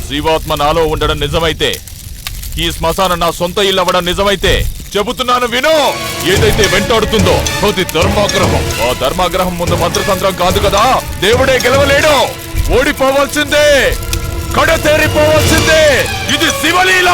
శివాత్మ నాలో ఉండడం నిజమైతే, ఈ శ్మశానం నా సొంత ఇల్లు అవ్వడం నిజమైతే, చెబుతున్నాను విను. ఏదైతే వెంటాడుతుందో అది ధర్మాగ్రహం. ఆ ధర్మాగ్రహం ముందు మంత్రతంత్రం కాదు కదా, దేవుడే గెలవలేడు. ఓడిపోవాల్సిందే, కడతేరిపోవాల్సిందే. ఇది శివలీల.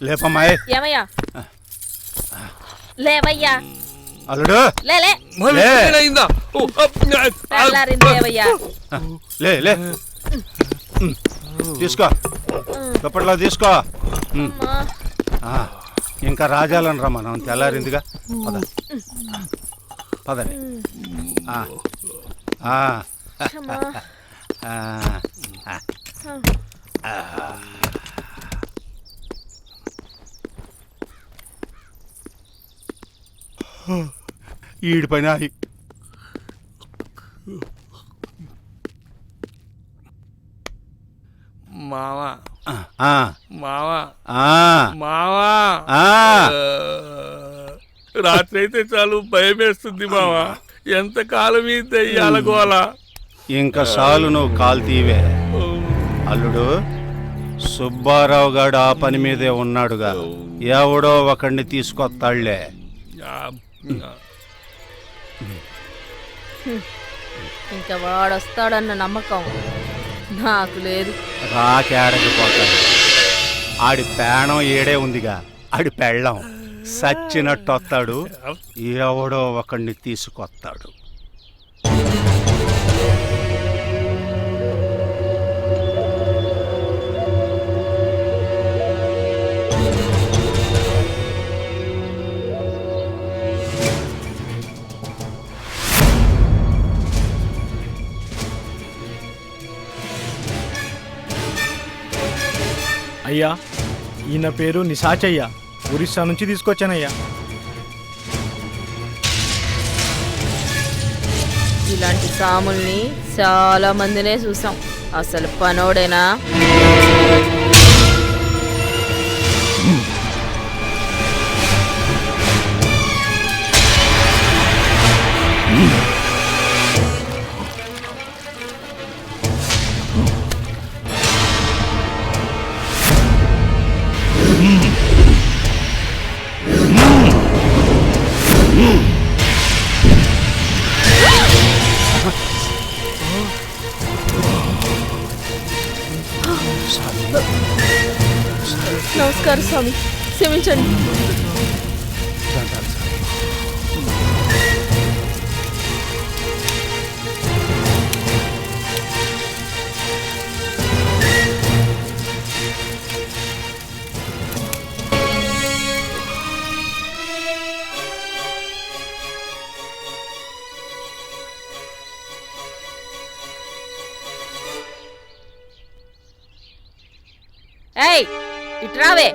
లేపమ్మాయి. ఏమయ్యా? లేవయ్యా. అల్లుడు లే లే. లేవయ్యా. లే లే, తీసుకో, దుప్పట్లో తీసుకో. ఇంకా రాజాలను రా, మనం తెల్లారిందిగా. పద పదండి. ఈడి పైన మావా మావా మావా రాత్రి అయితే చాలు భయం వేస్తుంది మావా. ఎంత కాలం ఈ దయ్యాల గోల. ఇంకా చాలు నువ్వు కాలు తీవే. అల్లుడు, సుబ్బారావు గారు ఆ పని మీదే ఉన్నాడుగా, ఎవడో ఒకడిని తీసుకొస్తాళ్లే. ఇంకా వాడొస్తాడన్న నమ్మకం నాకు లేదు. రాకేడకపోతాడు. ఆడి పేణం ఏడే ఉందిగా, ఆడి పెళ్ళం సచ్చినట్టు వస్తాడు, ఎవడో ఒకడిని తీసుకొస్తాడు. అయ్యా ఈయన పేరు నిశాచయ్య, ఒరిస్సా నుంచి తీసుకొచ్చానయ్యా. ఇలాంటి సాముల్ని చాలా మందినే చూసాం. అసలు పనోడేనా? నమస్కారం స్వామి, క్షమించండి. ఏయ్, ఇట్రావే.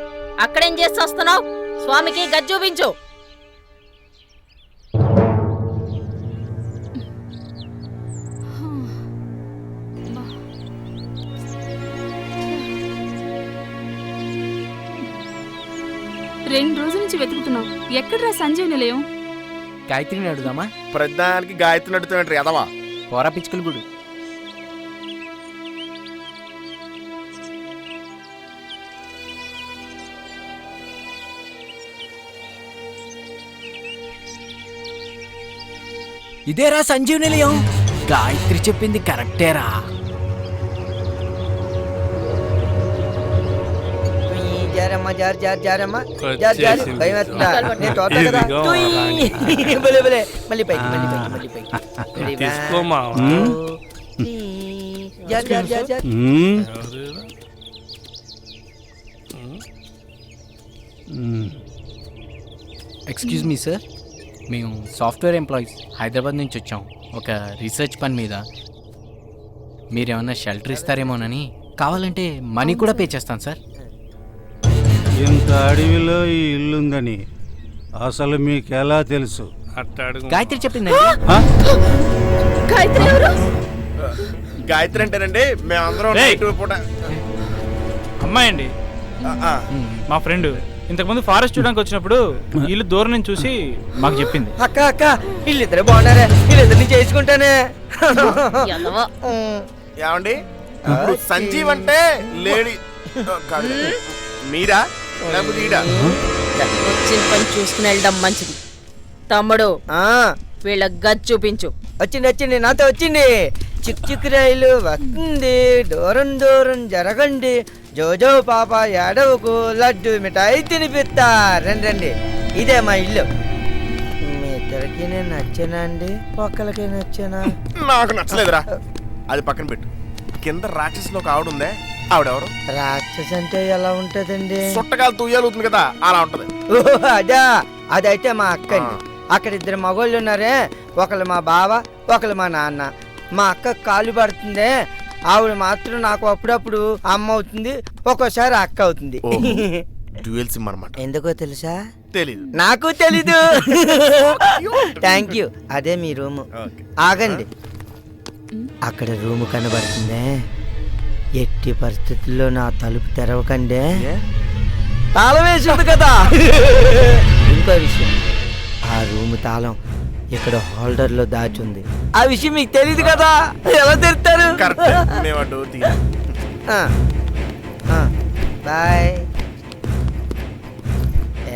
అక్కడేం చేసి వస్తున్నావు? స్వామికి గది చూపించు. రెండు రోజుల నుంచి వెతుకుతున్నావు. ఎక్కడ్రా సంజీవ్ నిలయం? గాయత్రిని అడుగుదామా? ప్రధానికి గాయత్రిని అడుగుతున్నట్టు ఎదవా పోరా పిచ్చుకలు గుడు. ఇదేరా సంజీవ్ నిలయం. గాయత్రి చెప్పింది కరెక్టేరా. తీసుకో మావా. ఎక్స్క్యూజ్ మీ సార్, మేము సాఫ్ట్వేర్ ఎంప్లాయీస్ హైదరాబాద్ నుంచి వచ్చాం ఒక రీసెర్చ్ పని మీద. మీరేమన్నా షెల్టర్ ఇస్తారేమోనని, కావాలంటే మనీ కూడా పే చేస్తాను సార్. ఇంత అడవిలో ఈ ఇల్లుందని అసలు మీకు ఎలా తెలుసు? గాయత్రి చెప్పిందండి. ఆ? గాయత్రి ఎవరు? గాయత్రి అంటేనండి మేమందరం నైట్ పూట అమ్మాయి అండి, మా ఫ్రెండ్. ఇంతకుముందు ఫారెస్ట్ చూడడానికి వచ్చినప్పుడు వీళ్ళు దూరం నుంచి చూసి మాకు చెప్పింది. అక్క అక్క వీళ్ళిద్దరే బాగున్నారే, వీళ్ళిద్దరిని చేసుకుంటానే. ఎదవ. ఏమండి ఇప్పుడు సంజీవ్ అంటే లేడీ కాదు, మీరా లేకపోతే ఈడా? వచ్చిన పని చూసుకుని వెళ్ళడం మంచిది. తమ్ముడు, ఆ, వీళ్ళ గది చూపించు. వచ్చింది వచ్చింది, నాతో వచ్చింది. చిక్ చిక్ రైలు వస్తుంది, దూరం దూరం జరగండి, జోజో పాప ఏడవకు, లడ్డు మిఠాయి తినిపిస్తా, రండి రండి. ఇదే మా ఇల్లు. మీ ఇద్దరికి నేను నచ్చానా అండి? ఒక్కరికి నచ్చానా? నాకు నచ్చలేదురా. అది పక్కన పెట్టు. కింద రాక్షసులో ఒక ఆవిడ ఉందే, ఆవిడెవరు? రాక్షస్ అంటే ఎలా ఉంటదండి? చుట్టకాలు తుయ్యాలుతుంది కదా, అలా ఉంటది. ఓహో, అదా. అదైతే మా అక్క అండి. అక్కడ ఇద్దరు మగోళ్ళు ఉన్నారే, ఒకళ్ళు మా బావ, ఒకళ్ళు మా నాన్న. మా అక్క కాలు పడుతుందే, ఆవిడ మాత్రం నాకు అప్పుడప్పుడు అమ్మ అవుతుంది, ఒక్కోసారి అక్క అవుతుంది. డ్యూయల్ సిమ్ అన్నమాట. ఎందుకో తెలుసా? తెలీదు. నాకు తెలీదు. Thank you. అదే మీ రూము. ఆగండి, అక్కడ రూము కనబడుతుందే, ఎట్టి పరిస్థితుల్లో నా తలుపు తెరవకండే, తాళం వేసింది కదా. ఇంకో విషయం, ఆ రూము తాళం ఇక్కడ హోల్డర్ లో దాచుంది. ఆ విషయం మీకు తెలియదు కదా, ఎలా తెరుతారు? బాయ్.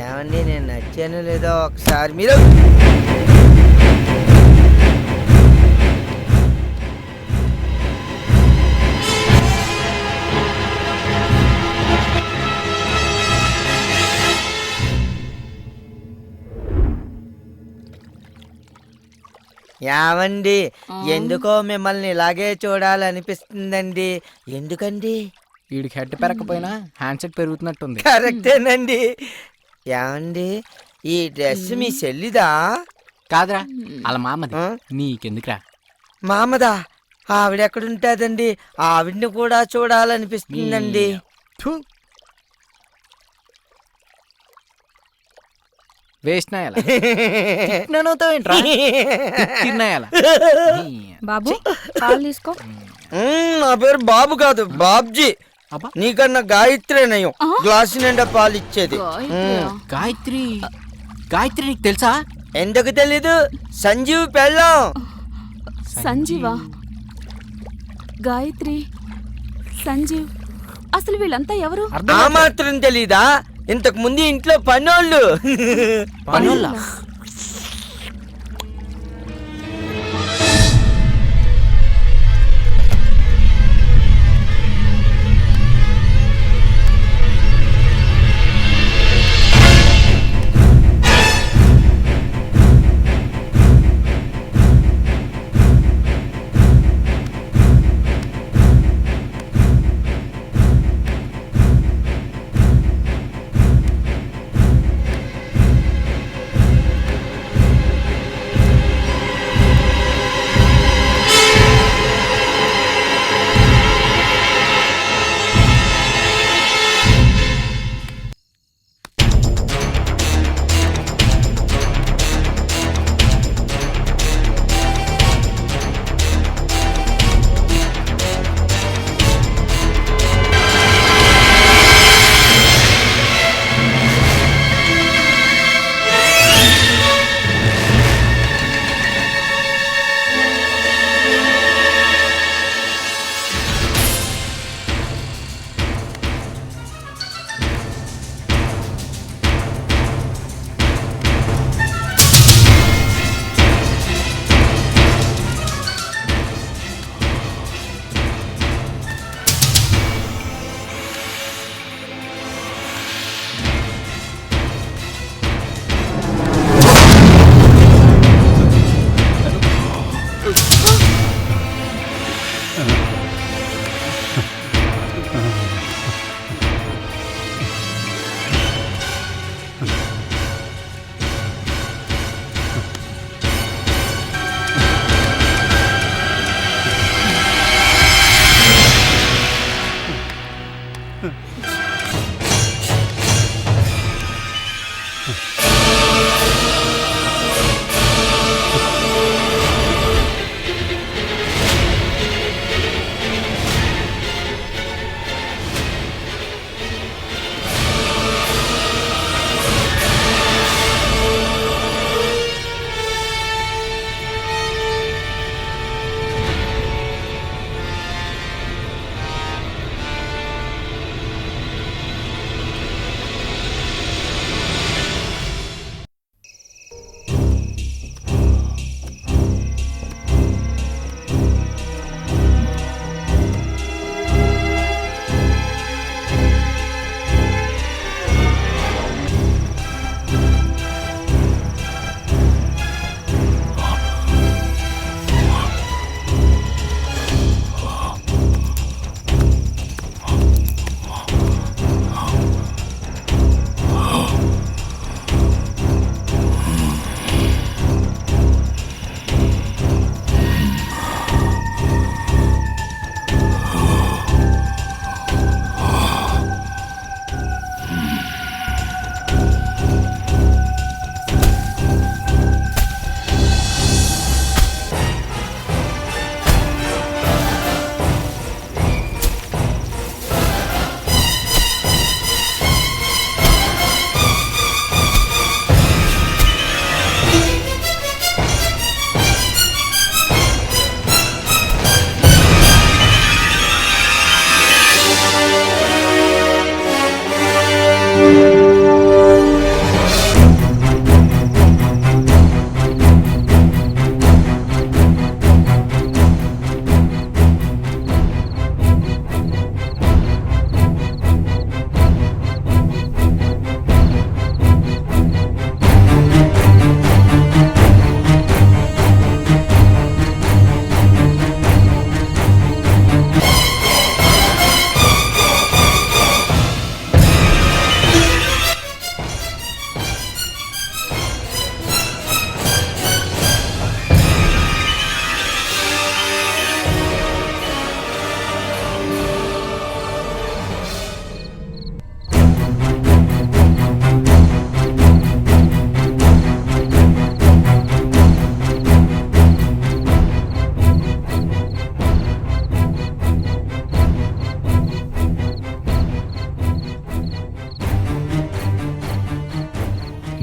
ఏమండి, నేను నచ్చాను లేదో ఒకసారి మీరు ఏమండి, ఎందుకో మిమ్మల్ని ఇలాగే చూడాలనిపిస్తుందండి. ఎందుకండి? వీడికి హెడ్ పెరగకపోయినా హ్యాండ్సెట్ పెరుగుతున్నట్టుంది. కరెక్టేనండి. ఏమండి, ఈ డ్రెస్ మీ చెల్లిదా? కాదురా, అలా మామది. నీకెందుకురా? మామదా? ఆవిడెక్కడుంటాదండి? ఆవిడ్ని కూడా చూడాలనిపిస్తుందండి. వేస్ట్ నాయాల ఏంట్రా తిన్నాయాల బాబు పాలు తీసుకో. నా పేరు బాబు కాదు బాబ్జీ. అబ్బా. నీకన్నా గాయత్రి నయం గ్లాసు నిండా పాలు ఇచ్చేది. గాయత్రి గాయత్రి నీకు తెలుసా? ఎందుకు తెలీదు? సంజీవ్ పెళ్ళాం. సంజీవా, గాయత్రి, సంజీవ్, అసలు వీళ్ళంతా ఎవరు? ఆ మాత్రం తెలీదా? ఇంతకు ముందు ఇంట్లో పనోళ్ళు. పనుల్లా?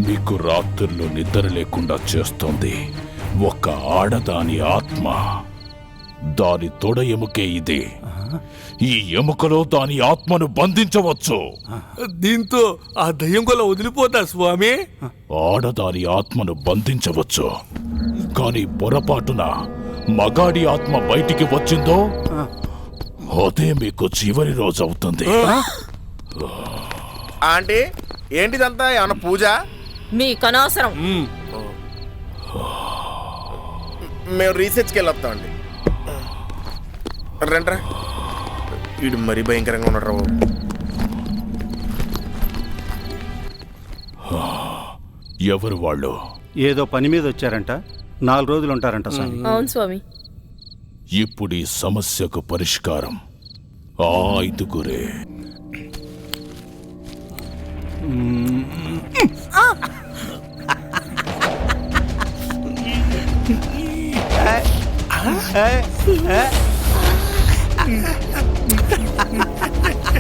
మీకు రాత్రుల్లో నిద్ర లేకుండా చేస్తుంది ఒక ఆడదాని ఆత్మ. దాని తొడ ఎముకే ఇది. ఈ ఎముకలో దాని ఆత్మను బంధించవచ్చు. దీంతో ఆ దయ్యం కొల వదిలిపోతా స్వామి. ఆడదాని ఆత్మను బంధించవచ్చు, కానీ పొరపాటున మగాడి ఆత్మ బయటికి వచ్చిందో అదే మీకు చివరి రోజు అవుతుంది. ఆంటీ ఏంటిదంతా, ఏమన్నా పూజ? మీకు అనవసరం. మేము రీసెర్చ్కి వెళ్ళొస్తామండి. రండ్రా, వీడు మరీ భయంకరంగా ఉన్నాడు రా బాబు. ఎవరు వాళ్ళు? ఏదో పని మీద వచ్చారంట, 4 రోజులు ఉంటారంట స్వామి. అవును స్వామి. ఇప్పుడు ఈ సమస్యకు పరిష్కారం ఆ 5గురే.